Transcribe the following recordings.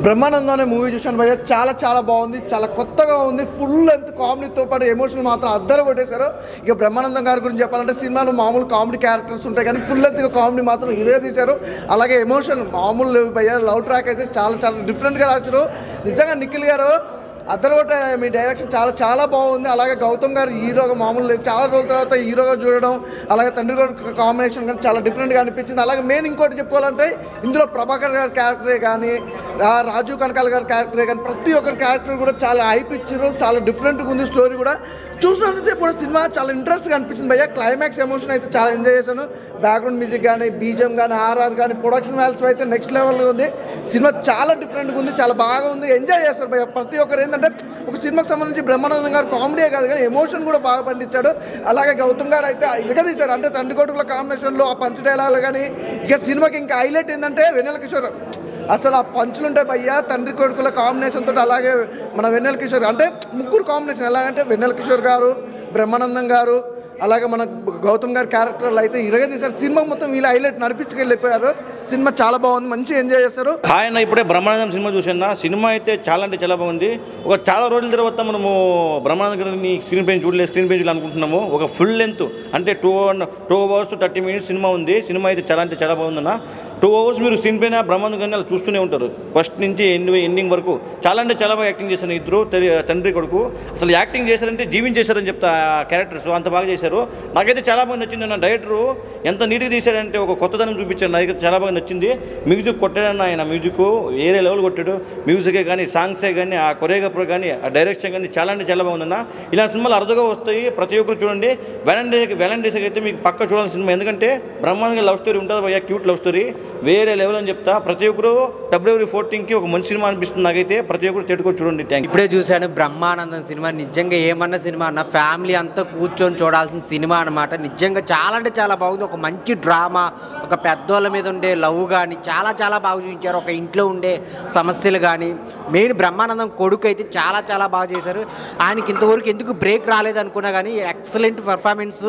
బ్రహ్మానందం అనే మూవీ చూశాను భయ్య. చాలా చాలా బాగుంది, చాలా కొత్తగా ఉంది. ఫుల్ లెంత్ కామెడీతో పాటు ఎమోషనల్ మాత్రం అద్దరు కొట్టేశారు. ఇక బ్రహ్మానందం గారి గురించి చెప్పాలంటే సినిమాలో మామూలు కామెడీ క్యారెక్టర్స్ ఉంటాయి కానీ ఫుల్ లెంత్గా కామెడీ మాత్రం ఇదే తీశారు. అలాగే ఎమోషన్ మామూలు లేవు భయ్య. లవ్ ట్రాక్ అయితే చాలా చాలా డిఫరెంట్గా రాశారు. నిజంగా నిఖిల్ గారు అద్దరగొట్ట మీ డైరెక్షన్ చాలా చాలా బాగుంది. అలాగే గౌతమ్ గారు హీరోగా మామూలు లేదు, చాలా రోజుల తర్వాత హీరోగా చూడడం, అలాగే తండ్రి గారు కాంబినేషన్ కానీ చాలా డిఫరెంట్గా అనిపించింది. అలాగే మెయిన్ ఇంకోటి చెప్పుకోవాలంటే ఇందులో ప్రభాకర్ గారి క్యారెక్టరే కానీ రాజీవ్ కనకాల గారి క్యారెక్టరే కానీ ప్రతి ఒక్కరి క్యారెక్టర్ కూడా చాలా హైప్ ఇచ్చారు. చాలా డిఫరెంట్గా ఉంది స్టోరీ కూడా. చూసినంతసేపు కూడా సినిమా చాలా ఇంట్రెస్ట్గా అనిపించింది భయ్య. క్లైమాక్స్ ఎమోషన్ అయితే చాలా ఎంజాయ్ చేశాను. బ్యాక్గ్రౌండ్ మ్యూజిక్ కానీ బీజిఎం కానీ ఆర్ఆర్ కానీ ప్రొడక్షన్ వాల్యూస్ అయితే నెక్స్ట్ లెవెల్గా ఉంది. సినిమా చాలా డిఫరెంట్గా ఉంది, చాలా బాగా ఉంది. ఎంజాయ్ చేస్తారు భయ్య ప్రతి ఒక్కరు. ఏంటంటే ఒక సినిమాకి సంబంధించి బ్రహ్మానందం గారు కామెడీ కాదు కానీ ఎమోషన్ కూడా బాగా పండించాడు. అలాగే గౌతమ్ గారు అయితే ఇరగదీశారు. అంటే తండ్రి కొడుకుల కాంబినేషన్లో ఆ పంచ్ డైలాగులు కానీ ఇక సినిమాకి ఇంకా హైలైట్ ఏంటంటే వెన్నెల కిషోర్. అసలు ఆ పంచులు ఉంటాయి భయ్య తండ్రి కొడుకుల కాంబినేషన్ తోటి. అలాగే మన వెన్నెల కిషోర్ అంటే ముగ్గురు కాంబినేషన్ ఎలాగంటే వెన్నెల కిషోర్ గారు, బ్రహ్మానందం గారు, అలాగే మన గౌతమ్ గారి క్యారెక్టర్లు అయితే ఇరగదీశారు. సినిమా మొత్తం వీళ్ళు హైలైట్ నడిపించుకెళ్ళిపోయారు. సినిమా చాలా బాగుంది, మంచిగా ఎంజాయ్ చేస్తారు. ఆయన ఇప్పుడే బ్రహ్మానందం సినిమా చూసాను. సినిమా అయితే చాలా అంటే చాలా బాగుంది. ఒక చాలా రోజుల తర్వాత మనము బ్రహ్మానందం గారిని స్క్రీన్ పైన చూడలేదు, స్క్రీన్ పైన చూడాలనుకుంటున్నాము. ఒక ఫుల్ లెంత్ అంటే 2 hours 30 minutes సినిమా ఉంది. సినిమా అయితే చాలా అంటే చాలా బాగుందన్న. 2 hours మీరు స్క్రీన్ పైన బ్రహ్మానందం గారిని అలా చూస్తూనే ఉంటారు. ఫస్ట్ నుంచి ఎండింగ్ వరకు చాలా అంటే చాలా బాగా యాక్టింగ్ చేశారు ఇద్దరు తండ్రి కొడుకు. అసలు యాక్టింగ్ చేశారంటే జీవించేశారని చెప్తా క్యారెక్టర్స్ అంత బాగా చేశారు. నాకైతే చాలా బాగా నచ్చింది. నా డైరెక్టరు ఎంత నీట్గా తీశాడంటే ఒక కొత్తదనం చూపించాడు. నాకైతే చాలా బాగా నచ్చింది. మ్యూజిక్ కొట్టాడన్న ఆయన, మ్యూజిక్ వేరే లెవెల్ కొట్టాడు. మ్యూజికే కానీ సాంగ్సే కానీ ఆ కొరియోగ్రాఫర్ కానీ ఆ డైరెక్షన్ కానీ చాలా అంటే చాలా బాగుందన్న. ఇలా సినిమాలు అరుదుగా వస్తాయి, ప్రతి ఒక్కరు చూడండి. వ్యాలంటైన్స్కి అయితే మీకు పక్క చూడాల్సిన సినిమా. ఎందుకంటే బ్రహ్మాండంగా లవ్ స్టోరీ ఉంటుంది భయ్య, క్యూట్ లవ్ స్టోరీ వేరే లెవెల్ అని చెప్తా. ప్రతి ఒక్కరు February 14కి ఒక మంచి సినిమా అనిపిస్తుంది నాకైతే. ప్రతి ఒక్కరు తిట్టుకొని చూడండి. Thank you. ఇప్పుడే చూశాను బ్రహ్మానందం సినిమా. నిజంగా ఏమన్నా సినిమా అన్న ఫ్యామిలీ అంతా కూర్చొని చూడాల్సిన సినిమా అనమాట. నిజంగా చాలా అంటే చాలా బాగుంది. ఒక మంచి డ్రామా, ఒక పెద్దోళ్ళ మీద ఉండే లవ్ కానీ చాలా చాలా బాగా చూపించారు. ఒక ఇంట్లో ఉండే సమస్యలు కానీ మెయిన్ బ్రహ్మానందం కొడుకు అయితే చాలా చాలా బాగా చేశారు. ఆయనకి ఇంతవరకు ఎందుకు బ్రేక్ రాలేదు అనుకున్నా కానీ ఎక్సలెంట్ పర్ఫార్మెన్స్,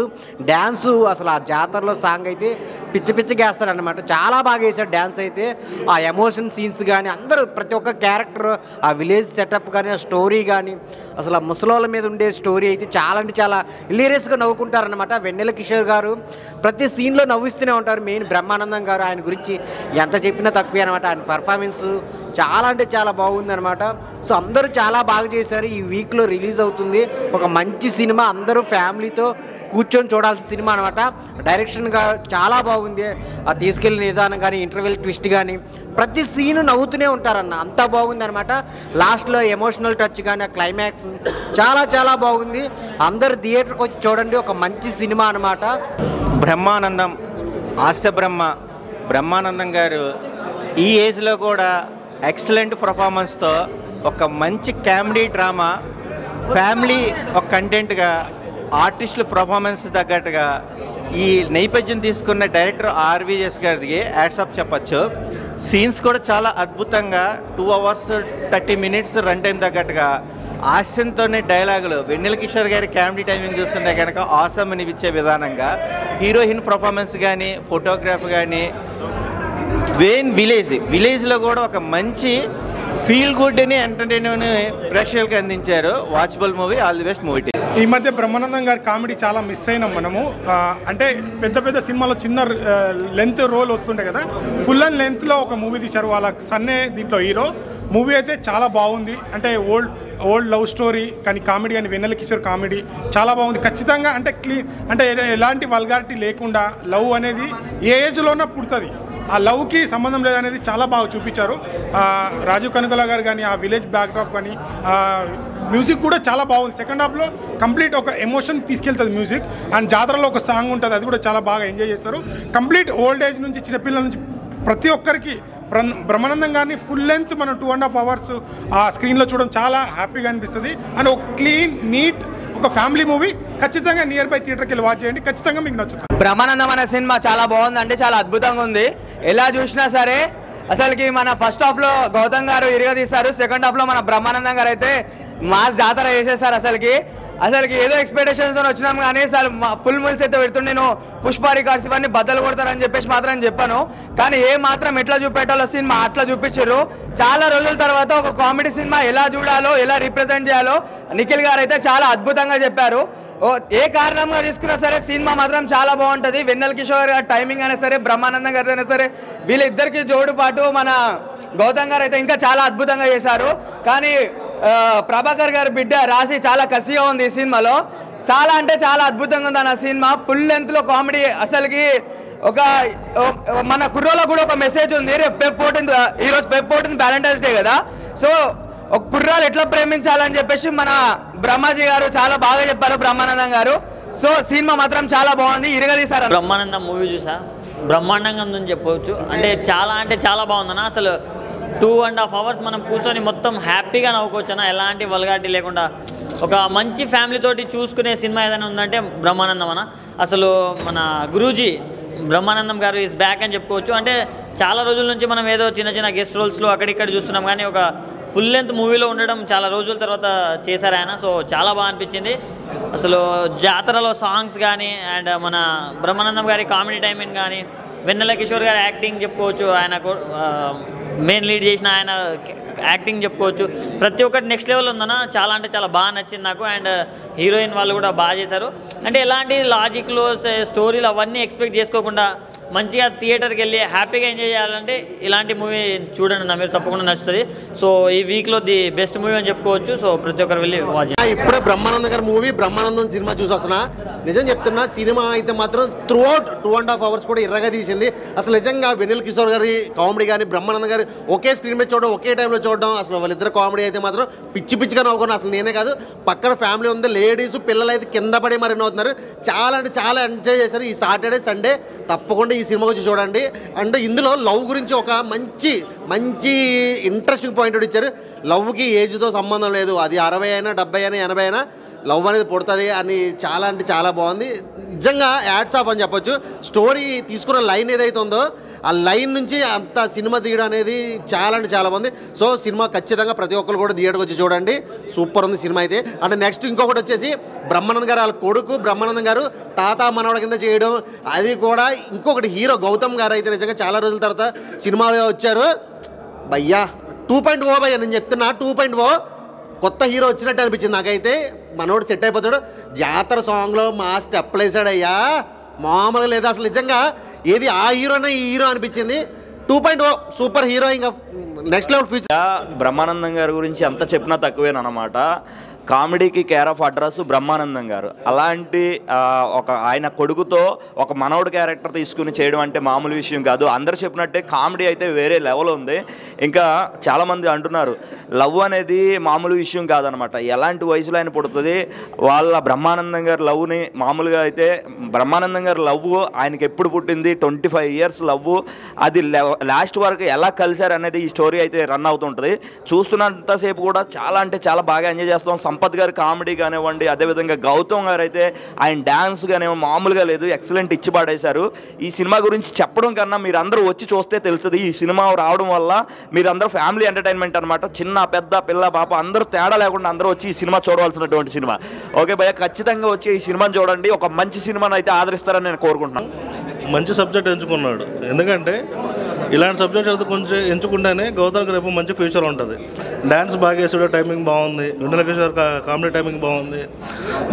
డ్యాన్సు, అసలు ఆ జాతరలో సాంగ్ అయితే పిచ్చి పిచ్చిగా వేస్తాడు అనమాట. చాలా బాగా వేశాడు డ్యాన్స్ అయితే. ఆ ఎమోషన్ సీన్స్ కానీ అందరూ ప్రతి ఒక్క క్యారెక్టర్, ఆ విలేజ్ సెటప్ కానీ, ఆ స్టోరీ కానీ, అసలు ఆ ముసలోళ్ళ మీద ఉండే స్టోరీ అయితే చాలా అంటే చాలా హిలేరియస్గా నవ్వుకుంటారనమాట. వెన్నెల కిషోర్ గారు ప్రతి సీన్లో నవ్విస్తూనే ఉంటారు. మెయిన్ బ్రహ్మానందం గారు ఆయన గురించి ఎంత చెప్పినా తక్కువే అనమాట. ఆయన పర్ఫార్మెన్స్ చాలా అంటే చాలా బాగుంది అనమాట. సో అందరూ చాలా బాగా చేశారు. ఈ వీక్లో రిలీజ్ అవుతుంది ఒక మంచి సినిమా. అందరూ ఫ్యామిలీతో కూర్చొని చూడాల్సిన సినిమా అనమాట. డైరెక్షన్గా చాలా బాగుంది. ఆ తీసుకెళ్ళిన విధానం కానీ, ఇంటర్వెల్ ట్విస్ట్ కానీ ప్రతి సీను నవ్వుతూనే ఉంటారన్న, అంతా బాగుంది అనమాట. లాస్ట్లో ఎమోషనల్ టచ్ కానీ ఆ క్లైమాక్స్ చాలా చాలా బాగుంది. అందరూ థియేటర్కి వచ్చి చూడండి. ఒక మంచి సినిమా అనమాట. బ్రహ్మానందం హాస్య బ్రహ్మానందం గారు ఈ ఏజ్లో కూడా ఎక్సలెంట్ పర్ఫార్మెన్స్తో ఒక మంచి కామెడీ డ్రామా, ఫ్యామిలీ ఒక కంటెంట్గా, ఆర్టిస్టుల పర్ఫార్మెన్స్ తగ్గట్టుగా ఈ నేపథ్యం తీసుకున్న డైరెక్టర్ RVS గారికి హ్యాట్సాప్ చెప్పచ్చు. సీన్స్ కూడా చాలా అద్భుతంగా 2 hours 30 minutes రన్ టైం తగ్గట్టుగా హాస్యంతోనే డైలాగులు, వెన్నెల కిషోర్ గారి కామెడీ టైమింగ్ చూస్తుంటే కనుక ఆసమ్ అనిపించే విధానంగా హీరోయిన్ పర్ఫార్మెన్స్ కానీ, ఫోటోగ్రాఫ్ కానీ, విలేజ్లో కూడా ఒక మంచి ఫీల్ గుడ్ అని ఎంటర్టైన్మెంట్ ప్రేక్షకులకు అందించారు. Watchable movie. All the best movie. ఈ మధ్య బ్రహ్మానందం గారి కామెడీ చాలా మిస్ అయినాం మనము. అంటే పెద్ద పెద్ద సినిమాలో చిన్న లెంత్ రోల్ వస్తుండే కదా, ఫుల్ అండ్ లెంత్లో ఒక మూవీ తీశారు. వాళ్ళ సన్నే దీంట్లో హీరో. మూవీ అయితే చాలా బాగుంది. అంటే ఓల్డ్ లవ్ స్టోరీ కానీ కామెడీ అని, వెన్నెల కిషోర్ కామెడీ చాలా బాగుంది. ఖచ్చితంగా అంటే అంటే ఎలాంటి వల్గారిటీ లేకుండా లవ్ అనేది ఏ ఏజ్లోనే పుడుతుంది, ఆ లవ్కి సంబంధం లేదనేది చాలా బాగా చూపించారు. రాజీవ్ కనకాల గారు కానీ, ఆ విలేజ్ బ్యాక్డ్రాప్ కానీ, మ్యూజిక్ కూడా చాలా బాగుంది. సెకండ్ హాఫ్లో కంప్లీట్ ఒక ఎమోషన్ తీసుకెళ్తుంది మ్యూజిక్. అండ్ జాతరలో ఒక సాంగ్ ఉంటుంది, అది కూడా చాలా బాగా ఎంజాయ్ చేస్తారు. కంప్లీట్ ఓల్డ్ ఏజ్ నుంచి చిన్నపిల్లల నుంచి ప్రతి ఒక్కరికి బ్రహ్మానందం గారిని ఫుల్ లెంత్ మనం 2.5 hours ఆ స్క్రీన్లో చూడడం చాలా హ్యాపీగా అనిపిస్తుంది. అండ్ ఒక క్లీన్ నీట్ ఒక ఫ్యామిలీ మూవీ. ఖచ్చితంగా నియర్ బై థియేటర్కి వెళ్ళి వాచ్ చేయండి, ఖచ్చితంగా మీకు నచ్చుతుంది. బ్రహ్మానందం అనే సినిమా చాలా బాగుందండి, చాలా అద్భుతంగా ఉంది. ఎలా చూసినా సరే అసలుకి మన ఫస్ట్ హాఫ్లో గౌతమ్ గారు ఇరగదీస్తారు, సెకండ్ హాఫ్లో మన బ్రహ్మానందం గారు అయితే మాస్ జాతర చేసేస్తారు. అసలుకి అసలుకి ఏదో ఎక్స్పెక్టేషన్స్ వచ్చినాం కానీ అసలు ఫుల్ ముల్స్ అయితే పెడుతుండే నేను పుష్ప రికార్డ్స్ ఇవన్నీ బద్దలు కొడతారని చెప్పేసి మాత్రం చెప్పాను. కానీ ఏ మాత్రం ఎట్లా చూపెట్టాలో సినిమా అట్లా చూపించారు. చాలా రోజుల తర్వాత ఒక కామెడీ సినిమా ఎలా చూడాలో ఎలా రిప్రజెంట్ చేయాలో నిఖిల్ గారు అయితే చాలా అద్భుతంగా చెప్పారు. ఏ కారణంగా తీసుకున్నా సరే సినిమా మాత్రం చాలా బాగుంటుంది. వెన్నెల కిషోర్ గారి టైమింగ్ అయినా సరే, బ్రహ్మానందం గారి అయినా సరే, వీళ్ళిద్దరికి జోడు పాటు మన గౌతమ్ గారు అయితే ఇంకా చాలా అద్భుతంగా చేశారు. కానీ ప్రభాకర్ గారి బిడ్డ రాశి చాలా కసిగా ఉంది ఈ సినిమాలో. చాలా అంటే చాలా అద్భుతంగా ఉంది అన్న సినిమా. ఫుల్ లెంత్లో కామెడీ. అసలుకి ఒక మన కుర్రోలో కూడా ఒక మెసేజ్ ఉంది. రేపు Feb 14 ఈరోజు Feb 14 వ్యాలంటైన్స్ డే కదా. సో ఒక కుర్రాలు ఎట్లా ప్రేమించాలని చెప్పేసి మన బ్రహ్మాజీ గారు చాలా బాగా చెప్పారు, బ్రహ్మానందం గారు. సో సినిమా మాత్రం చాలా బాగుంది, ఇరగదీశారు. బ్రహ్మానందం మూవీ చూసా, బ్రహ్మాండంగా ఉందని చెప్పవచ్చు. అంటే చాలా బాగుందన్న. అసలు 2.5 hours మనం కూర్చొని మొత్తం హ్యాపీగా నవ్వుకోవచ్చున్నా, ఎలాంటి వల్గాటి లేకుండా ఒక మంచి ఫ్యామిలీతోటి చూసుకునే సినిమా ఏదైనా ఉందంటే బ్రహ్మానందం అన్న. అసలు మన గురూజీ బ్రహ్మానందం గారు ఈజ్ బ్యాక్ అని చెప్పుకోవచ్చు. అంటే చాలా రోజుల నుంచి మనం ఏదో చిన్న గెస్ట్ రోల్స్లో అక్కడిక్కడ చూస్తున్నాం, కానీ ఒక ఫుల్ లెంత్ మూవీలో ఉండడం చాలా రోజుల తర్వాత చేశారు ఆయన. సో చాలా బాగా అనిపించింది. అసలు జాతరలో సాంగ్స్ కానీ అండ్ మన బ్రహ్మానందం గారి కామెడీ టైమింగ్ కానీ, వెన్నెల కిషోర్ గారి యాక్టింగ్ చెప్పుకోవచ్చు, ఆయన మెయిన్ లీడ్ చేసిన ఆయన యాక్టింగ్ చెప్పుకోవచ్చు. ప్రతి ఒక్కటి నెక్స్ట్ లెవెల్ ఉందన్న. చాలా అంటే చాలా బాగా నచ్చింది నాకు. అండ్ హీరోయిన్ వాళ్ళు కూడా బాగా చేశారు. అంటే ఎలాంటి లాజిక్లో స్టోరీలు అవన్నీ ఎక్స్పెక్ట్ చేసుకోకుండా మంచిగా థియేటర్కి వెళ్ళి హ్యాపీగా ఎంజాయ్ చేయాలంటే ఇలాంటి మూవీ చూడండి నా, మీరు తప్పకుండా నచ్చుతుంది. సో ఈ వీక్లో ది బెస్ట్ మూవీ అని చెప్పుకోవచ్చు. సో ప్రతి ఒక్కరు వెళ్ళి వాచ్. ఇప్పుడే బ్రహ్మానందం గారి మూవీ బ్రహ్మానందం సినిమా చూసి వస్తున్నా. నిజం చెప్తున్నా, సినిమా అయితే మాత్రం త్రూఅవుట్ 2.5 hours కూడా ఇర్రగా తీసింది. అసలు నిజంగా వెన్నెల కిషోర్ గారి కామెడీ కానీ, బ్రహ్మానందం గారి ఒకే స్క్రీన్ మీద చూడడం, ఒకే టైంలో చూడడం, అసలు వాళ్ళిద్దరు కామెడీ అయితే మాత్రం పిచ్చిగా నవ్వుకున్నాను. అసలు నేనే కాదు, పక్కన ఫ్యామిలీ ఉంది, లేడీస్ పిల్లలు అయితే కింద పడి మరి నవ్వుతున్నారు. చాలా అంటే చాలా ఎంజాయ్ చేశారు. ఈ సాటర్డే సండే తప్పకుండా ఈ సినిమా గురించి చూడండి. అండ్ ఇందులో లవ్ గురించి ఒక మంచి ఇంట్రెస్టింగ్ పాయింట్ ఇచ్చారు. లవ్కి ఏజ్తో సంబంధం లేదు, అది 60 అయినా 70 అయినా 80 అయినా లవ్ అనేది పుడుతుంది అని చాలా అంటే చాలా బాగుంది. నిజంగా యాడ్స్ ఆఫ్ అని చెప్పొచ్చు. స్టోరీ తీసుకున్న లైన్ ఏదైతే ఉందో ఆ లైన్ నుంచి అంత సినిమా తీయడం అనేది చాలా అంటే చాలా బాగుంది. సో సినిమా ఖచ్చితంగా ప్రతి ఒక్కరు కూడా థియేటర్కి వచ్చి చూడండి. సూపర్ ఉంది సినిమా అయితే. అండ్ నెక్స్ట్ ఇంకొకటి వచ్చేసి బ్రహ్మానందం గారు వాళ్ళ కొడుకు బ్రహ్మానందం గారు తాత మనవడ కింద చేయడం, అది కూడా ఇంకొకటి హీరో గౌతమ్ గారు అయితే నిజంగా చాలా రోజుల తర్వాత సినిమాలో వచ్చారు. భయ్యా 2.0 భయ్యా, నేను చెప్తున్నా 2.0 కొత్త హీరో వచ్చినట్టు అనిపించింది నాకైతే. మనోడు సెట్ అయిపోతాడు. జాతర సాంగ్లో మా స్టెప్లు వేసాడయ్యా, మామూలుగా లేదా అసలు. నిజంగా ఏది ఆ హీరోనే ఈ హీరో అనిపించింది. 2.0 సూపర్ హీరో, ఇంకా నెక్స్ట్ లెవెల్ ఫ్యూచర్. బ్రహ్మానందం గారి గురించి ఎంత చెప్పినా తక్కువేనమాట. కామెడీకి కేర్ ఆఫ్ అడ్రస్ బ్రహ్మానందం గారు. అలాంటి ఆయన కొడుకుతో ఒక మనవడు క్యారెక్టర్ తీసుకుని చేయడం అంటే మామూలు విషయం కాదు. అందరు చెప్పినట్టే కామెడీ అయితే వేరే లెవెల్ ఉంది. ఇంకా చాలామంది అంటున్నారు లవ్ అనేది మామూలు విషయం కాదనమాట. ఎలాంటి వయసులో ఆయన పుడుతుంది. వాళ్ళ బ్రహ్మానందం గారి లవ్ని మామూలుగా అయితే బ్రహ్మానందం గారి లవ్ ఆయనకి ఎప్పుడు పుట్టింది, 25 years లవ్, అది లాస్ట్ వరకు ఎలా కలిశారు అనేది ఈ స్టోరీ అయితే రన్ అవుతుంటుంది. చూస్తున్నంతసేపు కూడా చాలా అంటే చాలా బాగా ఎంజాయ్ చేస్తాం. సంపత్ గారి కామెడీ కానివ్వండి, అదేవిధంగా గౌతమ్ గారు అయితే ఆయన డ్యాన్స్ కానివ్వండి మామూలుగా లేదు, ఎక్సలెంట్ ఇచ్చి పాడేశారు. ఈ సినిమా గురించి చెప్పడం కన్నా మీరందరూ వచ్చి చూస్తే తెలుస్తుంది. ఈ సినిమా రావడం వల్ల మీరందరూ ఫ్యామిలీ ఎంటర్టైన్మెంట్ అనమాట. చిన్న పెద్ద పిల్ల పాప అందరూ తేడా లేకుండా అందరూ వచ్చి ఈ సినిమా చూడవలసినటువంటి సినిమా. ఓకే భయ్య, ఖచ్చితంగా వచ్చి ఈ సినిమాని చూడండి. ఒక మంచి సినిమాని అయితే ఆదరిస్తారని నేను కోరుకుంటున్నాను. మంచి సబ్జెక్ట్ ఎంచుకున్నాడు. ఎందుకంటే ఇలాంటి సబ్జెక్ట్ అయితే కొంచెం ఎంచుకుంటేనే గౌతమ్కి రేపు మంచి ఫ్యూచర్ ఉంటుంది. డ్యాన్స్ బాగా వేసాడు, టైమింగ్ బాగుంది. వెన్నెల కిషోర్ కామెడీ టైమింగ్ బాగుంది.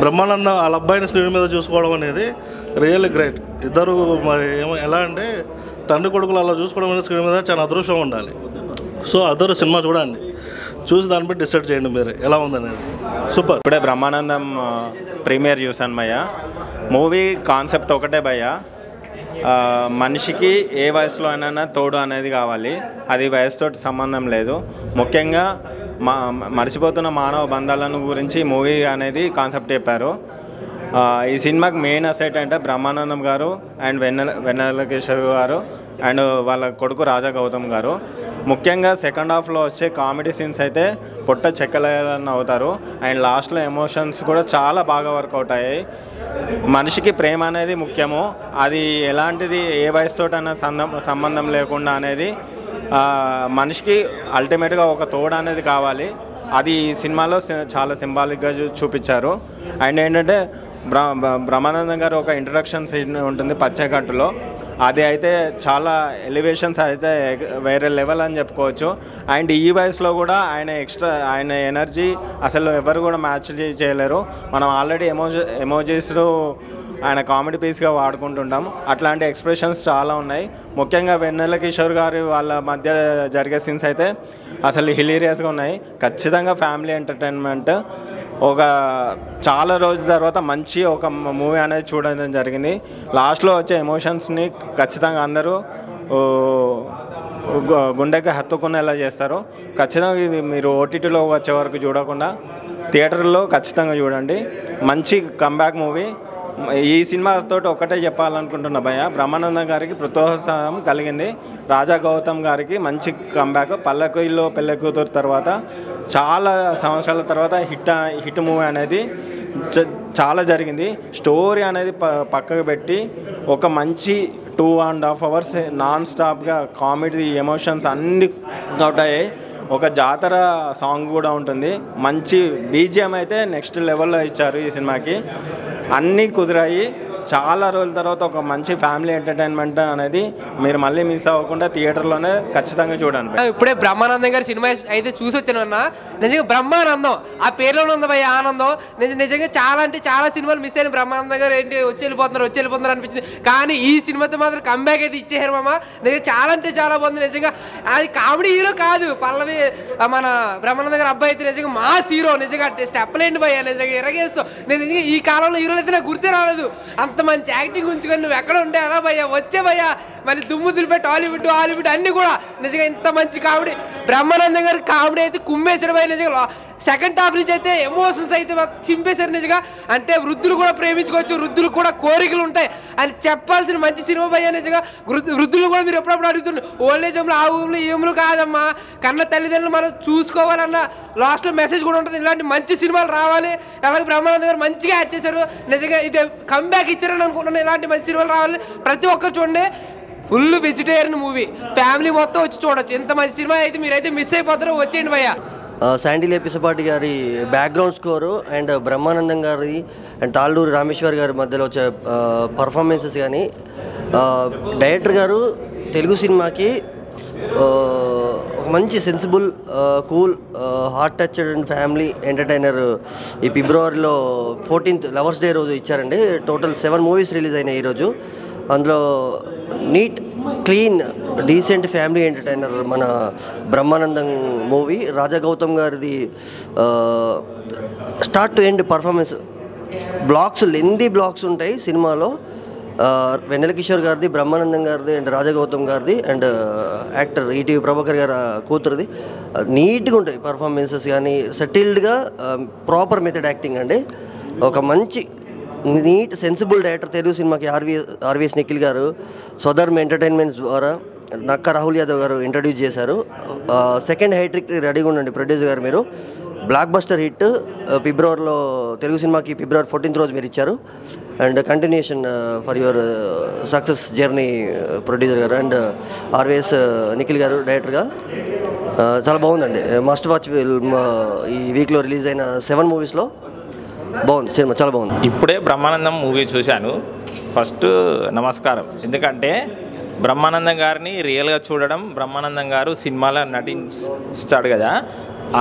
బ్రహ్మానందం వాళ్ళ అబ్బాయిని స్క్రీన్ మీద చూసుకోవడం అనేది రియల్లీ గ్రేట్. ఇద్దరు మరి ఎలా అంటే తండ్రి కొడుకులు అలా చూసుకోవడం అనేది స్క్రీన్ మీద చాలా అదృష్టం ఉండాలి. సో అదరు సినిమా చూడండి, చూసి దాన్ని బట్టి డిసైడ్ చేయండి మీరు ఎలా ఉందనేది. సూపర్. ఇప్పుడే బ్రహ్మానందం ప్రీమియర్ చూశాను భయ్య. మూవీ కాన్సెప్ట్ ఒకటే భయ్య, మనిషికి ఏ వయసులో అయినా తోడు అనేది కావాలి. అది వయసుతో సంబంధం లేదు. ముఖ్యంగా మర్చిపోతున్న మానవ బంధాలను గురించి మూవీ అనేది కాన్సెప్ట్ చెప్పారు. ఈ సినిమాకి మెయిన్ అసెట్ అంటే బ్రహ్మానందం గారు అండ్ వెన్నెల కిషోర్ గారు అండ్ వాళ్ళ కొడుకు రాజా గౌతమ్ గారు. ముఖ్యంగా సెకండ్ హాఫ్లో వచ్చే కామెడీ సీన్స్ అయితే పొట్ట చెక్కలేని అవుతారు. అండ్ లాస్ట్లో ఎమోషన్స్ కూడా చాలా బాగా వర్కౌట్ అయ్యాయి. మనిషికి ప్రేమ అనేది ముఖ్యము. అది ఎలాంటిది ఏ వయసుతోటైనా సంబంధం లేకుండా అనేది మనిషికి అల్టిమేట్గా ఒక తోడు అనేది కావాలి. అది ఈ సినిమాలో చాలా సింబాలిక్గా చూపించారు. అండ్ ఏంటంటే బ్రహ్మానందం గారు ఒక ఇంట్రడక్షన్ సీన్ ఉంటుంది పచ్చగట్టులో, అది అయితే చాలా ఎలివేషన్స్ అయితే వేరే లెవెల్ అని చెప్పుకోవచ్చు. అండ్ ఈ వయసులో కూడా ఆయన ఎనర్జీ అసలు ఎవరు కూడా మ్యాచ్ చేయలేరు. మనం ఆల్రెడీ ఎమోజీస్ ఆయన కామెడీ పీస్గా వాడుకుంటుంటాం. అట్లాంటి ఎక్స్ప్రెషన్స్ చాలా ఉన్నాయి. ముఖ్యంగా వెన్నెల కిషోర్ గారి వాళ్ళ మధ్య జరిగే సీన్స్ అయితే అసలు హిలీరియస్గా ఉన్నాయి. ఖచ్చితంగా ఫ్యామిలీ ఎంటర్టైన్మెంట్. ఒక చాలా రోజుల తర్వాత మంచి ఒక మూవీ అనేది చూడడం జరిగింది. లాస్ట్లో వచ్చే ఎమోషన్స్ని ఖచ్చితంగా అందరూ గుండెకి హత్తుకునేలా చేస్తారు. ఖచ్చితంగా ఇది మీరు ఓటీటీలో వచ్చే వరకు చూడకుండా థియేటర్లో ఖచ్చితంగా చూడండి. మంచి కంబ్యాక్ మూవీ. ఈ సినిమాతో ఒకటే చెప్పాలనుకుంటున్నా భయ్య, బ్రహ్మానందం గారికి ప్రోత్సాహం కలిగింది. రాజా గౌతమ్ గారికి మంచి కంబ్యాక్. పల్లకిలో పెళ్ళి కూతురు తర్వాత చాలా సంవత్సరాల తర్వాత హిట్ మూవీ అనేది చాలా జరిగింది. స్టోరీ అనేది పక్కకు పెట్టి ఒక మంచి 2.5 hours నాన్ స్టాప్గా కామెడీ ఎమోషన్స్ అన్ని ఉంటాయి. ఒక జాతర సాంగ్ కూడా ఉంటుంది. మంచి బీజిఎం అయితే నెక్స్ట్ లెవెల్లో ఇచ్చారు ఈ సినిమాకి. అన్నీ కుదిరాయి. చాలా రోజుల తర్వాత ఒక మంచి ఫ్యామిలీ ఎంటర్టైన్మెంట్ అనేది మీరు మళ్ళీ మిస్ అవ్వకుండా థియేటర్లోనే ఖచ్చితంగా చూడండి. ఇప్పుడే బ్రహ్మానందం గారి సినిమా అయితే చూసి వచ్చాను అన్న. నిజంగా బ్రహ్మానందం ఆ పేరులోనే ఉంది భయ ఆనందం. నిజంగా చాలా అంటే చాలా సినిమాలు మిస్ అయిన బ్రహ్మానందం గారు ఏంటి వచ్చి వెళ్ళిపోతున్నారు అనిపించింది. కానీ ఈ సినిమాతో మాత్రం కంబ్యాక్ అయితే ఇచ్చేసారు మామ. నిజంగా చాలా అంటే చాలా బాగుంది. నిజంగా అది కామెడీ హీరో కాదు, పల్లవి మన బ్రహ్మానందం గారు అబ్బాయి అయితే నిజంగా మాస్ హీరో. నిజంగా స్టెప్ లేండి భయ, నిజంగా ఎరగేస్తావు. నేను నిజంగా ఈ కాలంలో హీరోలు అయితే నాకు గుర్తే రాలేదు. అంత మంచి యాక్టింగ్ ఉంచుకొని నువ్వు ఎక్కడ ఉంటే అలా భయ్యా వచ్చే భయ్యా. మరి దుమ్ము దులిపెట్టి హాలీవుడ్ అన్నీ కూడా నిజంగా ఇంత మంచి కామెడీ. బ్రహ్మానందం గారి కామెడీ అయితే కుమ్మేసాడు భయ్య. నిజంగా సెకండ్ హాఫ్ నుంచి అయితే ఎమోషన్స్ అయితే చింపేశారు నిజంగా. అంటే వృద్ధులు కూడా ప్రేమించుకోవచ్చు, వృద్ధులు కూడా కోరికలు ఉంటాయి అని చెప్పాల్సిన మంచి సినిమా భయ్యా. నిజంగా వృద్ధులు కూడా మీరు ఎప్పుడప్పుడు అడుగుతున్నారు ఓల్డేజ్ హోమ్లో ఆ ఊళ్ళు ఈ ఊళ్ళు కాదమ్మా, కన్న తల్లిదండ్రులు మనం చూసుకోవాలన్న లాస్ట్లో మెసేజ్ కూడా ఉంటుంది. ఇలాంటి మంచి సినిమాలు రావాలి. అలాగే బ్రహ్మానందం గారు మంచిగా యాడ్ చేశారు. నిజంగా ఇది కంబ్యాక్ ఇచ్చారని అనుకుంటున్నాను. ఇలాంటి మంచి సినిమాలు రావాలి. ప్రతి ఒక్కరు చూడండి, ఫుల్ వెజిటేరియన్ మూవీ, ఫ్యామిలీ మొత్తం వచ్చి చూడొచ్చు. ఇంత మంచి సినిమా అయితే మీరైతే మిస్ అయిపోతారో వచ్చేయండి భయ్యా. శాండిలే పిసపాటి గారి బ్యాక్గ్రౌండ్ స్కోరు అండ్ బ్రహ్మానందం గారి అండ్ తాళ్ళూరి రామేశ్వర్ గారి మధ్యలో వచ్చే పర్ఫార్మెన్సెస్ కానీ, డైరెక్టర్ గారు తెలుగు సినిమాకి ఒక మంచి sensible cool heart touched and family entertainer ఈ ఫిబ్రవరిలో 14th లవర్స్ డే రోజు ఇచ్చారండి. టోటల్ 7 మూవీస్ రిలీజ్ అయినాయి ఈరోజు. అందులో neat clean decent family entertainer మన బ్రహ్మానందం మూవీ. రాజా గౌతమ్ గారిది స్టార్ట్ టు ఎండ్ పర్ఫార్మెన్స్ లెందీ బ్లాక్స్ ఉంటాయి సినిమాలో. వెన్నెల కిషోర్ గారిది, బ్రహ్మానందం గారిది అండ్ రాజా గౌతమ్ గారిది అండ్ యాక్టర్ ఈటీవీ ప్రభాకర్ గారి కూతురుది నీట్గా ఉంటాయి పర్ఫార్మెన్సెస్ కానీ. సెటిల్డ్గా ప్రాపర్ మెథడ్ యాక్టింగ్ అండి. ఒక మంచి నీట్ సెన్సిబుల్ డైరెక్టర్ తెలుగు సినిమాకి ఆర్వీఎస్ నిఖిల్ గారు స్వధర్మ ఎంటర్టైన్మెంట్స్ ద్వారా నక్క రాహుల్ యాదవ్ గారు ఇంట్రడ్యూస్ చేశారు. సెకండ్ హైట్రిక్ రెడీగా ఉండండి ప్రొడ్యూసర్ గారు. మీరు బ్లాక్ బస్టర్ హిట్ ఫిబ్రవరిలో తెలుగు సినిమాకి ఫిబ్రవరి 14th రోజు మీరు ఇచ్చారు. And continuation for your success journey producer గారు అండ్ ఆర్వీఎస్ నిఖిల్ గారు డైరెక్టర్గా. చాలా బాగుందండి. Must watch film. ఈ వీక్లో రిలీజ్ అయిన 7 మూవీస్లో బాగుంది సినిమా, చాలా బాగుంది. ఇప్పుడే బ్రహ్మానందం మూవీ చూశాను. ఫస్ట్ నమస్కారం. ఎందుకంటే బ్రహ్మానందం గారిని రియల్గా చూడడం, బ్రహ్మానందం గారు సినిమాలో నటించాడు కదా,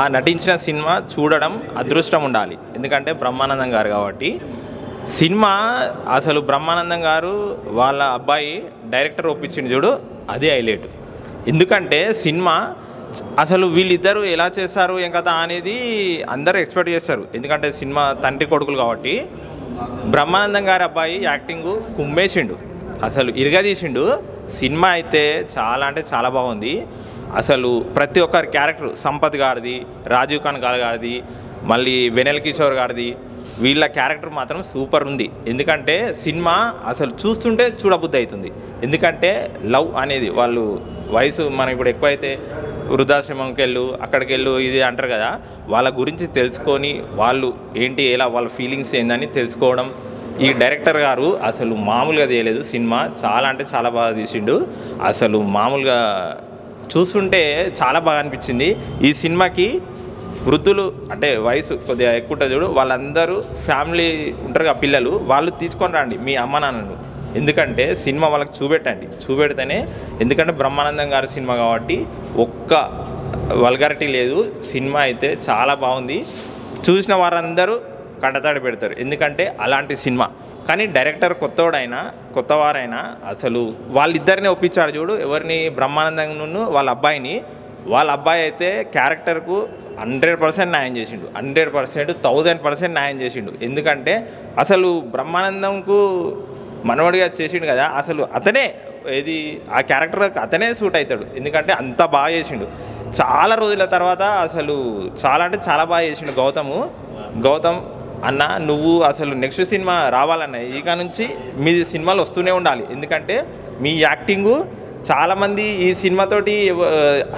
ఆ నటించిన సినిమా చూడడం అదృష్టం ఉండాలి. ఎందుకంటే బ్రహ్మానందం గారు కాబట్టి సినిమా అసలు బ్రహ్మానందం గారు వాళ్ళ అబ్బాయి డైరెక్టర్ ఒప్పించింది చూడు, అదే హైలైట్. ఎందుకంటే సినిమా అసలు వీళ్ళిద్దరూ ఎలా చేస్తారు ఏం కదా అనేది అందరూ ఎక్స్పెక్ట్ చేస్తారు. ఎందుకంటే సినిమా తండ్రి కొడుకులు కాబట్టి. బ్రహ్మానందం గారి అబ్బాయి యాక్టింగ్ కుమ్మేసిండు, అసలు ఇరగదీసిండు. సినిమా అయితే చాలా అంటే చాలా బాగుంది. అసలు ప్రతి ఒక్కరి క్యారెక్టర్, సంపత్ గారిది, రాజీవ్ ఖాన్ గారిది, మళ్ళీ వెనెల్ కిషోర్ గారిది, వీళ్ళ క్యారెక్టర్ మాత్రం సూపర్ ఉంది. ఎందుకంటే సినిమా అసలు చూస్తుంటే చూడబుద్ధి అవుతుంది. ఎందుకంటే లవ్ అనేది వాళ్ళు వయసు మనం ఇప్పుడు ఎక్కువైతే వృద్ధాశ్రమంకి వెళ్ళు అక్కడికి వెళ్ళు ఇది అంటారు కదా, వాళ్ళ గురించి తెలుసుకొని వాళ్ళు ఏంటి ఎలా వాళ్ళ ఫీలింగ్స్ ఏందని తెలుసుకోవడం. ఈ డైరెక్టర్ గారు అసలు మామూలుగా తీయలేదు సినిమా, చాలా అంటే చాలా బాగా తీసిండు. అసలు మామూలుగా చూస్తుంటే చాలా బాగా అనిపించింది. ఈ సినిమాకి వృద్ధులు అంటే వయసు కొద్దిగా ఎక్కువ ఉంటుంది చూడు, వాళ్ళందరూ ఫ్యామిలీ ఉంటారు ఆ పిల్లలు, వాళ్ళు తీసుకొని రండి మీ అమ్మ నాన్నను. ఎందుకంటే సినిమా వాళ్ళకి చూపెడితేనే, ఎందుకంటే బ్రహ్మానందం గారి సినిమా కాబట్టి ఒక్క వల్గారిటీ లేదు. సినిమా అయితే చాలా బాగుంది, చూసిన వారందరూ కంటతాడి పెడతారు, ఎందుకంటే అలాంటి సినిమా. కానీ డైరెక్టర్ కొత్తవారైనా అసలు వాళ్ళిద్దరిని ఒప్పించాడు చూడు, ఎవరిని, బ్రహ్మానందం వాళ్ళ అబ్బాయి అయితే క్యారెక్టర్కు 100% న్యాయం చేసిండు, 100%, 1000% న్యాయం చేసిండు. ఎందుకంటే అసలు బ్రహ్మానందంకు మనవడిగా చేసిండు కదా, అసలు అతనే ఆ క్యారెక్టర్ అతనే సూట్ అవుతాడు, ఎందుకంటే అంత బాగా చేసిండు. చాలా రోజుల తర్వాత అసలు చాలా అంటే చాలా బాగా చేసిండు గౌతమ్ అన్న. నువ్వు అసలు నెక్స్ట్ సినిమా రావాలన్న, ఇక నుంచి మీ సినిమాలు వస్తూనే ఉండాలి, ఎందుకంటే మీ యాక్టింగు చాలామంది ఈ సినిమాతోటి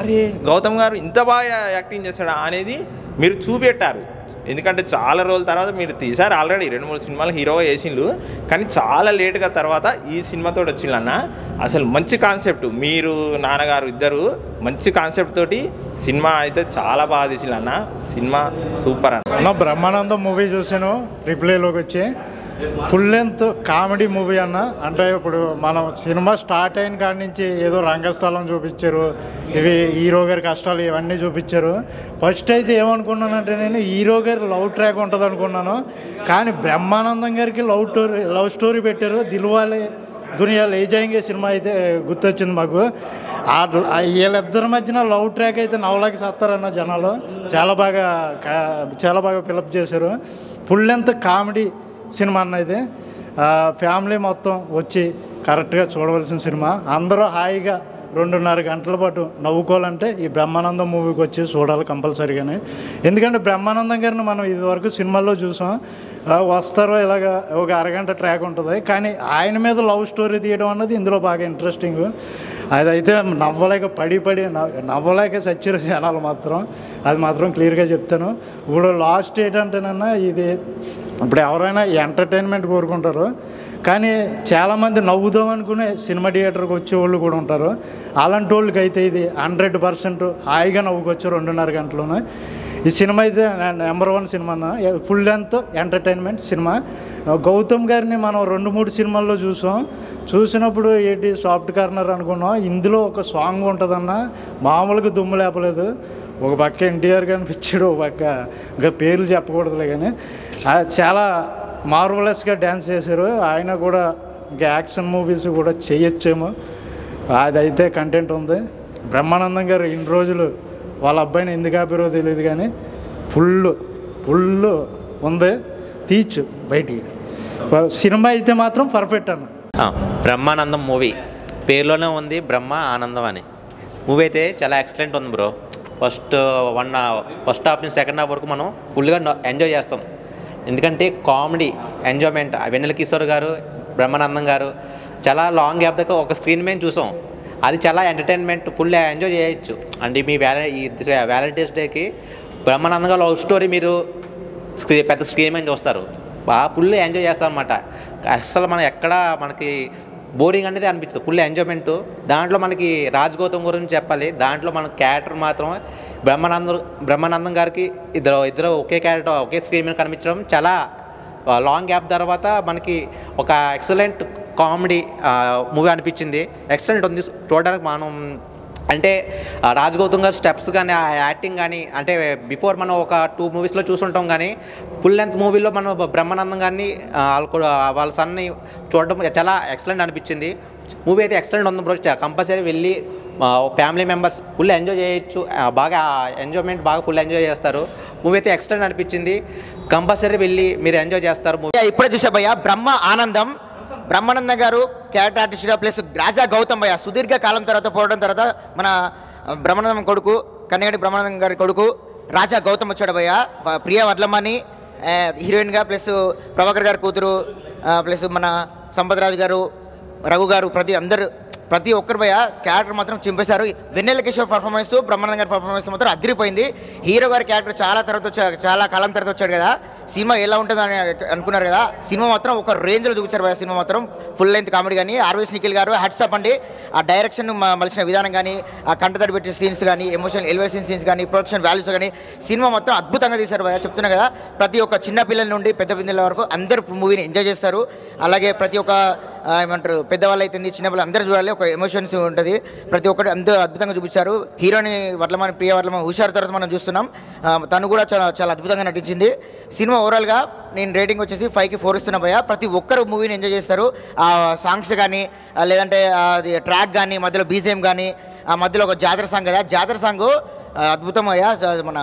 అరే గౌతమ్ గారు ఇంత బాగా యాక్టింగ్ చేస్తాడా అనేది మీరు చూపెట్టారు. ఎందుకంటే చాలా రోజుల తర్వాత మీరు తీశారు, ఆల్రెడీ 2-3 సినిమాలు హీరోగా చేసిండు, కానీ చాలా లేటుగా తర్వాత ఈ సినిమాతో వచ్చిందన్న. అసలు మంచి కాన్సెప్ట్, మీరు నాన్నగారు ఇద్దరు మంచి కాన్సెప్ట్ తోటి సినిమా అయితే చాలా బాగా తీసిందన్న. సినిమా సూపర్ అన్న. బ్రహ్మానందం మూవీ చూసాను రిప్లేలోకి వచ్చి, ఫుల్ లెంత్ కామెడీ మూవీ అన్న. అంటే ఇప్పుడు మనం సినిమా స్టార్ట్ అయిన కాడి నుంచి ఏదో రంగస్థలం చూపించారు, ఇవి హీరో గారి కష్టాలు ఇవన్నీ చూపించారు. ఫస్ట్ అయితే ఏమనుకున్నానంటే నేను హీరో గారి లవ్ ట్రాక్ ఉంటుంది అనుకున్నాను, కానీ బ్రహ్మానందం గారికి లవ్ స్టోరీ పెట్టారు. దిల్వాలే దునియా లే జాయింగే సినిమా అయితే గుర్తొచ్చింది మాకు. వీళ్ళిద్దరి మధ్యన లవ్ ట్రాక్ అయితే నవలాకి సత్తారన్న జనాలు చాలా బాగా ఫిలప్ చేశారు. ఫుల్ లెంత్ కామెడీ సినిమా అన్నది ఫ్యామిలీ మొత్తం వచ్చి కరెక్ట్గా చూడవలసిన సినిమా. అందరూ హాయిగా 2.5 గంటల పాటు నవ్వుకోవాలంటే ఈ బ్రహ్మానందం మూవీకి వచ్చి చూడాలి కంపల్సరీగానే. ఎందుకంటే బ్రహ్మానందం గారిని మనం ఇదివరకు సినిమాల్లో చూసాం, వస్తారో ఇలాగ ఒక అరగంట ట్రాక్ ఉంటుంది, కానీ ఆయన మీద లవ్ స్టోరీ తీయడం అన్నది ఇందులో బాగా ఇంట్రెస్టింగ్. అదైతే నవ్వలేక చచ్చారు జనాలు మాత్రం, అది మాత్రం క్లియర్గా చెప్తాను. ఇప్పుడు లాస్ట్ ఏంటంటేనన్నా ఇది, ఇప్పుడు ఎవరైనా ఎంటర్టైన్మెంట్ కోరుకుంటారు, కానీ చాలామంది నవ్వుదాం అనుకునే సినిమా థియేటర్కి వచ్చేవాళ్ళు కూడా ఉంటారు. అలాంటి వాళ్ళకి అయితే ఇది 100% హాయిగా నవ్వుకొచ్చు 2.5 గంటలోనే. ఈ సినిమా అయితే నెంబర్ 1 సినిమా అన్న, ఫుల్ లెంత్ ఎంటర్టైన్మెంట్ సినిమా. గౌతమ్ గారిని మనం 2-3 సినిమాల్లో చూసినప్పుడు ఏంటి సాఫ్ట్ కార్నర్ అనుకున్నాం. ఇందులో ఒక సాంగ్ ఉంటుందన్న, మామూలుగా దుమ్ము లేపలేదు. ఒక పక్క ఎన్టీఆర్ కనిపించాడు, ఒక పక్క ఇంకా పేర్లు చెప్పకూడదులే, కానీ చాలా మార్వలస్గా డ్యాన్స్ చేశారు. ఆయన కూడా ఇంకా యాక్షన్ మూవీస్ కూడా చేయొచ్చేమో, అదైతే కంటెంట్ ఉంది. బ్రహ్మానందం గారు ఇన్ని రోజులు వాళ్ళ అబ్బాయిని ఎందుకు ఆపారో తెలియదు, కానీ ఫుల్ ఉంది, తీర్చు బయటికి. సినిమా అయితే మాత్రం పర్ఫెక్ట్ అన్న. బ్రహ్మానందం మూవీ పేరులోనే ఉంది బ్రహ్మ ఆనందం అని. మూవీ అయితే చాలా ఎక్సలెంట్ ఉంది బ్రో. ఫస్ట్ హాఫ్ నుంచి సెకండ్ హాఫ్ వరకు మనం ఫుల్గా ఎంజాయ్ చేస్తాం, ఎందుకంటే కామెడీ ఎంజాయ్మెంట్. వెన్నెల కిషోర్ గారు, బ్రహ్మానందం గారు చాలా లాంగ్ గ్యాప్ దాకా ఒక స్క్రీన్ మీద చూసాం, అది చాలా ఎంటర్టైన్మెంట్, ఫుల్ ఎంజాయ్ చేయొచ్చు. అంటే మీ వ్యాలంటైన్స్ డేకి బ్రహ్మానందం గారు లవ్ స్టోరీ మీరు పెద్ద స్క్రీన్ మీద చూస్తారు, బాగా ఫుల్ ఎంజాయ్ చేస్తారు అనమాట. అసలు మనం ఎక్కడ మనకి బోరింగ్ అనేది అనిపిస్తుంది, ఫుల్ ఎంజాయ్మెంట్. దాంట్లో మనకి రాజ్ గౌతమ్ గురించి చెప్పాలి, దాంట్లో మన క్యారెక్టర్ మాత్రం బ్రహ్మానందం గారికి ఇద్దరు ఒకే క్యారెక్టర్ ఒకే స్క్రీన్ మీద కనిపించడం చాలా లాంగ్ గ్యాప్ తర్వాత మనకి ఒక ఎక్సలెంట్ కామెడీ మూవీ అనిపించింది. ఎక్సలెంట్ ఉంది చూడడానికి. మనం అంటే రాజ్ గౌతమ్ గారి స్టెప్స్ కానీ ఆ యాక్టింగ్ కానీ, అంటే బిఫోర్ మనం ఒక 2 మూవీస్లో చూసుంటాం, కానీ ఫుల్ లెంత్ మూవీలో మనం బ్రహ్మానందం గారిని వాళ్ళ సన్ని చూడడం చాలా ఎక్సలెంట్ అనిపించింది. మూవీ అయితే ఎక్సలెంట్ ఉంది బ్రో, కంపల్సరీ వెళ్ళి ఫ్యామిలీ మెంబర్స్ ఫుల్ ఎంజాయ్ చేయొచ్చు, బాగా ఎంజాయ్మెంట్ బాగా ఫుల్ ఎంజాయ్ చేస్తారు. మూవీ అయితే ఎక్సలెంట్ అనిపించింది, కంపల్సరీ వెళ్ళి మీరు ఎంజాయ్ చేస్తారు. ఇప్పుడే చూసా భయ్య బ్రహ్మ ఆనందం. బ్రహ్మానంద గారు క్యారెక్టర్ ఆర్టిస్ట్గా ప్లస్ రాజా గౌతమ్ భయ్య సుదీర్ఘ కాలం తర్వాత పోవడం తర్వాత మన బ్రహ్మానందం కొడుకు కన్నగడి బ్రహ్మానందం గారి కొడుకు రాజా గౌతమ్ వచ్చాడు భయ్య. ప్రియా వడ్లమ్మని హీరోయిన్గా, ప్లస్ ప్రభాకర్ గారి కూతురు, ప్లస్ మన సంపత్ రాజు గారు, రఘు గారు, ప్రతి అందరు ప్రతి ఒక్కరి భయ క్యారెక్టర్ మాత్రం చింపేశారు. వెన్నెల కిషోర్ పర్ఫార్మెన్స్, బ్రహ్మానందం గారి పర్ఫార్మెన్స్ మాత్రం అదిరిపోయింది. హీరో గారి క్యారెక్టర్ చాలా కాలం తర్వాత వచ్చాడు కదా, సినిమా ఎలా ఉంటుందో అని అనుకున్నారు కదా, సినిమా మాత్రం ఒక రేంజ్లో చూపించారు భయ. సినిమా మాత్రం ఫుల్ లెంత్ కామెడీ కానీ, ఆర్వీఎస్ నిఖిల్ గారు హ్యాట్సాప్ అండి. ఆ డైరెక్షన్ మలిసిన విధానం కానీ, ఆ కంటతడి పెట్టే సీన్స్ కానీ, ఎమోషనల్ ఎలివేషన్ సీన్స్ కానీ, ప్రొడక్షన్ వాల్యూస్ కానీ, సినిమా మొత్తం అద్భుతంగా తీశారు భయ. చెప్తున్నా కదా, ప్రతి ఒక్క చిన్న పిల్లల నుండి పెద్ద పిల్లల వరకు అందరూ మూవీని ఎంజాయ్ చేస్తారు. అలాగే ప్రతి ఒక్క ఏమంటారు పెద్దవాళ్ళు అయితే చిన్నపిల్లలు అందరూ చూడాలి, ఒక ఎమోషన్స్ ఉంటుంది. ప్రతి ఒక్కటి అందరూ అద్భుతంగా చూపించారు. హీరోని ప్రియ వర్లమాన్ హుషారు తర్వాత మనం చూస్తున్నాం, తను కూడా చాలా అద్భుతంగా నటించింది. సినిమా ఓవరాల్గా నేను రేటింగ్ వచ్చేసి 5కి 4 ఇస్తున్నా భయ. ప్రతి ఒక్కరు మూవీని ఎంజాయ్ చేస్తారు. ఆ సాంగ్స్ కానీ, లేదంటే అది ట్రాక్ కానీ, మధ్యలో బీజిఎం కానీ, ఆ మధ్యలో ఒక జాతర సాంగ్ కదా, జాతర సాంగ్ అద్భుతం అయ్యా. మన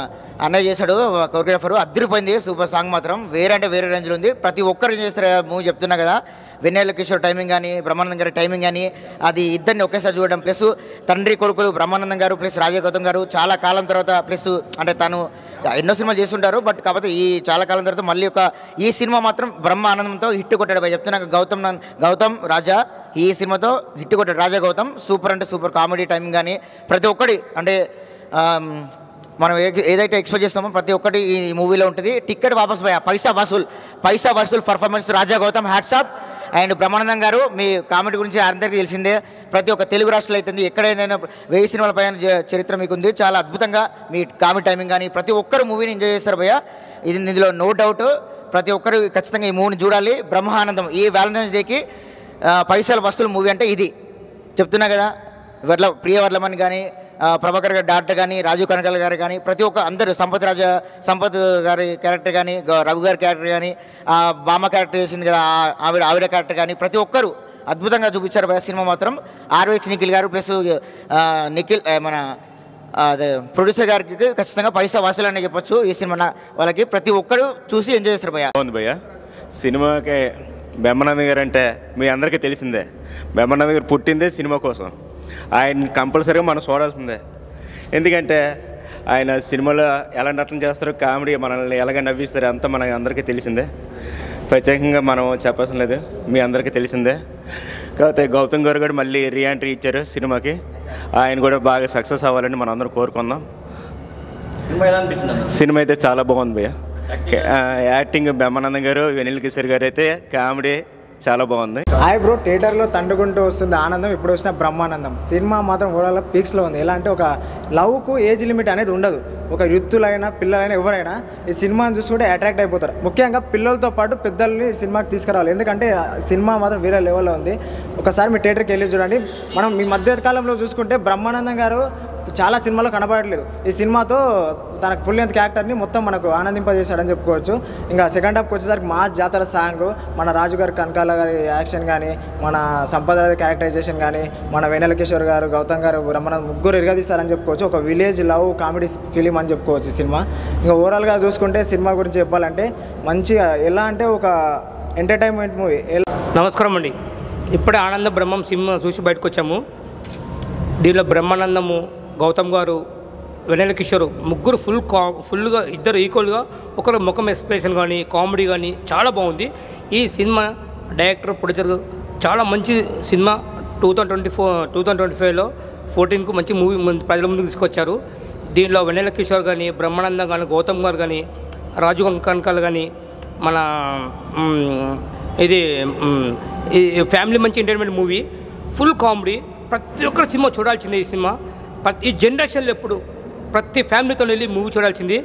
అన్నయ్య చేశాడు కొరియోగ్రాఫరు, అద్దరిపోయింది. సూపర్ సాంగ్ మాత్రం వేరే రేంజ్లో ఉంది. ప్రతి ఒక్కరు ఎంజాయ్ చేస్తారు మూవీ. చెప్తున్నా కదా, వెన్నెల కిషోర్ టైమింగ్ కానీ, బ్రహ్మానందం గారి టైమింగ్ కానీ, అది ఇద్దరిని ఒకేసారి చూడడం, ప్లస్ తండ్రి కొడుకులు బ్రహ్మానందం గారు ప్లస్ రాజా గౌతమ్ గారు చాలా కాలం తర్వాత, ప్లస్ అంటే తను ఎన్నో సినిమాలు చేస్తుంటారు, బట్ కాకపోతే ఈ చాలా కాలం తర్వాత మళ్ళీ ఈ సినిమా మాత్రం బ్రహ్మ ఆనందంతో హిట్ కొట్టాడు భయ. చెప్తున్నా గౌతమ్ రాజా ఈ సినిమాతో హిట్ కొట్టాడు. రాజా గౌతమ్ సూపర్ అంటే సూపర్. కామెడీ టైమింగ్ కానీ ప్రతి ఒక్కటి అంటే మనం ఏదైతే ఎక్స్పెక్ట్ చేస్తామో ప్రతి ఒక్కటి ఈ మూవీలో ఉంటుంది. టికెట్ వాపస్ భయ, పైసా వసూల్ performance Raja Gautam hats off. And Brahmanandam garu మీ కామెడీ గురించి అందరికీ తెలిసిందే, ప్రతి ఒక్క తెలుగు రాష్ట్రాలు అవుతుంది, ఎక్కడైనా 1000 సినిమాల పైన చరిత్ర మీకుంది. చాలా అద్భుతంగా మీ కామెడీ టైమింగ్ కానీ ప్రతి ఒక్కరు మూవీని ఎంజాయ్ చేస్తారు భయ్య. ఇందులో నో డౌట్. ప్రతి ఒక్కరు ఖచ్చితంగా ఈ మూవీని చూడాలి. బ్రహ్మానందం ఈ వ్యాలంటైన్స్ డేకి పైసలు వసూలు మూవీ అంటే ఇది. చెప్తున్నా కదా, ప్రియ వర్లమన్ కానీ, ప్రభాకర్ గారి డాక్టర్ కానీ, రాజు కనకాల గారు కానీ, ప్రతి ఒక్క అందరూ సంపత్ గారి క్యారెక్టర్ కానీ, రఘు గారి క్యారెక్టర్ కానీ, బామ్మ క్యారెక్టర్ చేసింది కదా ఆవిడ క్యారెక్టర్ కానీ, ప్రతి ఒక్కరు అద్భుతంగా చూపించారు భయ. సినిమా మాత్రం ఆర్వీఎక్స్ నిఖిల్ గారు ప్లస్ నిఖిల్ మన అదే ప్రొడ్యూసర్ గారికి ఖచ్చితంగా పైసా వసూలు అనే చెప్పొచ్చు. ఈ సినిమా వాళ్ళకి ప్రతి ఒక్కరు చూసి ఎంజాయ్ చేస్తారు భయ. బాగుంది భయ్య. సినిమాకి బ్రహ్మానందం గారు అంటే మీ అందరికీ తెలిసిందే. బ్రహ్మానందం గారు పుట్టిందే సినిమా కోసం. ఆయన కంపల్సరీగా మనం చూడాల్సిందే. ఎందుకంటే ఆయన సినిమాలో ఎలా నటన చేస్తారో, కామెడీ మనల్ని ఎలాగ నవ్విస్తారో అంతా మనకి అందరికీ తెలిసిందే. ప్రత్యేకంగా మనం చెప్పాల్సిన లేదు, మీ అందరికీ తెలిసిందే. కాకపోతే గౌతమ్ గారు కూడా మళ్ళీ రీఎంట్రీ ఇచ్చారు సినిమాకి. ఆయన కూడా బాగా సక్సెస్ అవ్వాలని మనం అందరం కోరుకుందాం. సినిమా అయితే చాలా బాగుంది భయ్య. యాక్టింగ్ బ్రహ్మానందం గారు, వెన్నెల కిషోర్ గారు అయితే కామెడీ చాలా బాగుంది. హాయ్ బ్రో, థియేటర్లో తండుకుంటూ వస్తుంది ఆనందం. ఇప్పుడు వచ్చిన బ్రహ్మానందం సినిమా మాత్రం ఓవరాల్ పీక్స్లో ఉంది. ఎలా అంటే ఒక లవ్కు ఏజ్ లిమిట్ అనేది ఉండదు. ఒక యూత్లైనా పిల్లలైనా ఎవరైనా ఈ సినిమాని చూసుకుంటే అట్రాక్ట్ అయిపోతారు. ముఖ్యంగా పిల్లలతో పాటు పెద్దల్ని సినిమాకి తీసుకురావాలి. ఎందుకంటే సినిమా మాత్రం వేరే లెవెల్లో ఉంది. ఒకసారి మీ థియేటర్కి వెళ్ళి చూడండి. మనం మీ మధ్య కాలంలో చూసుకుంటే బ్రహ్మానందం గారు చాలా సినిమాలో కనబడట్లేదు. ఈ సినిమాతో తనకు ఫుల్ లెంత్ క్యారెక్టర్ని మొత్తం మనకు ఆనందింపజేశాడని చెప్పుకోవచ్చు. ఇంకా సెకండ్ హాఫ్కి వచ్చేసరికి మా జాతర సాంగ్, మన రాజు గారి కనకాల గారి యాక్షన్ కానీ, మన సంపద క్యారెక్టరైజేషన్ కానీ, మన వెన్నెల కిషోర్ గారు, గౌతమ్ గారు, బ్రహ్మానందం ముగ్గురు ఎరగదీస్తారని చెప్పుకోవచ్చు. ఒక విలేజ్ లవ్ కామెడీ ఫిలిం అని చెప్పుకోవచ్చు ఈ సినిమా. ఇంకా ఓవరాల్గా చూసుకుంటే సినిమా గురించి చెప్పాలంటే మంచిగా ఎలా అంటే ఒక ఎంటర్టైన్మెంట్ మూవీ. నమస్కారం అండి. ఇప్పుడే ఆనంద బ్రహ్మం సినిమా చూసి బయటకు వచ్చాము. దీనిలో బ్రహ్మానందము, గౌతమ్ గారు, వెన్నెల కిషోర్ ముగ్గురు ఫుల్గా ఇద్దరు ఈక్వల్గా ఒకరు ముఖం ఎక్స్ప్రెషన్ కానీ కామెడీ కానీ చాలా బాగుంది. ఈ సినిమా డైరెక్టర్ ప్రొడ్యూసర్ చాలా మంచి సినిమా 2025లో 14కు మంచి మూవీ ప్రజల ముందుకు తీసుకొచ్చారు. దీనిలో వెన్నెల కిషోర్ కానీ, బ్రహ్మానందం కానీ, గౌతమ్ గారు కానీ, రాజు కనకాల కానీ, మన ఇది ఫ్యామిలీ మంచి ఎంటర్టైన్మెంట్ మూవీ, ఫుల్ కామెడీ. ప్రతి ఒక్కరు సినిమా చూడాల్సిందే. ఈ సినిమా ఈ జనరేషన్లో ఎప్పుడు ప్రతి ఫ్యామిలీతో వెళ్ళి మూవీ చూడాల్సింది.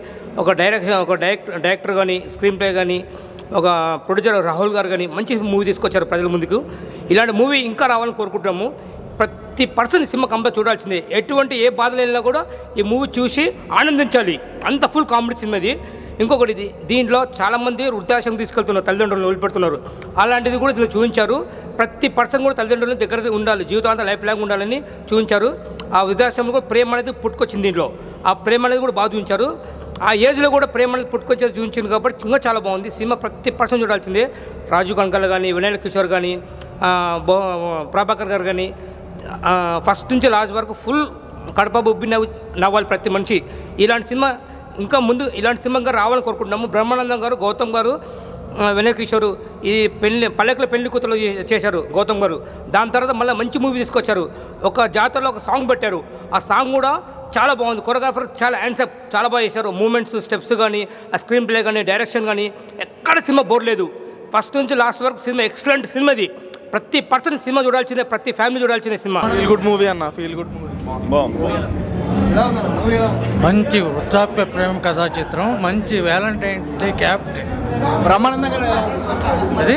ఒక డైరెక్టర్ కానీ, స్క్రీన్ ప్లే కానీ, ఒక ప్రొడ్యూసర్ రాహుల్ గారు కానీ మంచి మూవీ తీసుకొచ్చారు ప్రజల ముందుకు. ఇలాంటి మూవీ ఇంకా రావాలని కోరుకుంటున్నాము. ప్రతి పర్సన్ సినిమా కంపల్సరీ చూడాల్సిందే. ఎటువంటి ఏ బాధలు వెళ్ళినా కూడా ఈ మూవీ చూసి ఆనందించాలి. అంత ఫుల్ కామెడీ సినిమా ఇది. ఇంకొకటి దీంట్లో చాలామంది వృద్ధాశ్రమం తీసుకెళ్తున్నారు, తల్లిదండ్రులను వదిలిపెడుతున్నారు. అలాంటిది కూడా దీనిలో చూపించారు. ప్రతి పర్సన్ కూడా తల్లిదండ్రుల దగ్గర ఉండాలి, జీవితాంతా లైఫ్ లాంగ్ ఉండాలని చూపించారు. ఆ వృద్ధాశ్రమంలో కూడా ప్రేమ అనేది పుట్టుకొచ్చింది. దీంట్లో ఆ ప్రేమ అనేది కూడా బాగా చూపించారు. ఆ ఏజ్లో కూడా ప్రేమ అనేది పుట్టుకొచ్చేది చూపించింది కాబట్టి ఇంకా చాలా బాగుంది సినిమా. ప్రతి పర్సన్ చూడాల్సిందే. రాజు కనకాల కానీ, వెన్నెల కిషోర్ కానీ, ప్రభాకర్ గారు కానీ, ఫస్ట్ నుంచి లాస్ట్ వరకు ఫుల్ కడప బొబ్బి నవ్వాలి ప్రతి మనిషి. ఇలాంటి సినిమా ఇంకా ముందు ఇలాంటి సినిమా రావాలని కోరుకుంటున్నాము. బ్రహ్మానందం గారు, గౌతమ్ గారు వెన్నెల కిషోర్ ఈ పల్లెకుల పెళ్లి కూతురు చేశారు గౌతమ్ గారు. దాని తర్వాత మళ్ళీ మంచి మూవీ తీసుకొచ్చారు. ఒక జాతరలో ఒక సాంగ్ పెట్టారు. ఆ సాంగ్ కూడా చాలా బాగుంది. కొరియోగ్రాఫర్ చాలా హ్యాండ్సప్, చాలా బాగా చేశారు. మూమెంట్స్, స్టెప్స్ కానీ, ఆ స్క్రీన్ ప్లే కానీ, డైరెక్షన్ కానీ ఎక్కడ సినిమా బోర్ లేదు. ఫస్ట్ నుంచి లాస్ట్ వరకు సినిమా ఎక్సలెంట్ సినిమా. ఇది ప్రతి పర్సన్ సినిమా చూడాల్సిందే, ప్రతి ఫ్యామిలీ చూడాల్సిందే సినిమా. ఫీల్ గుడ్ మూవీ అన్న, ఫీల్ గుడ్ మూవీ. మంచి వృద్ధాప్య ప్రేమ కథా చిత్రం, మంచి వ్యాలంటైన్ డే క్యాప్టెన్ బ్రహ్మానందం గారు. అది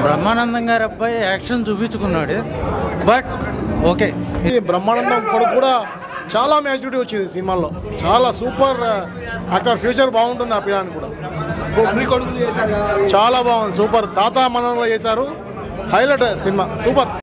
బ్రహ్మానందం గారి అబ్బాయి యాక్షన్ చూపించుకున్నాడు. బట్ ఓకే, ఈ బ్రహ్మానందం కొడుకు కూడా చాలా మ్యాచ్యూరిటీ వచ్చింది సినిమాలో. చాలా సూపర్ యాక్టర్, ఫ్యూచర్ బాగుంటుంది ఆ పిల్లని కూడా. చాలా బాగుంది, సూపర్. తాత మనలో చేశారు, హైలైట్ సినిమా, సూపర్.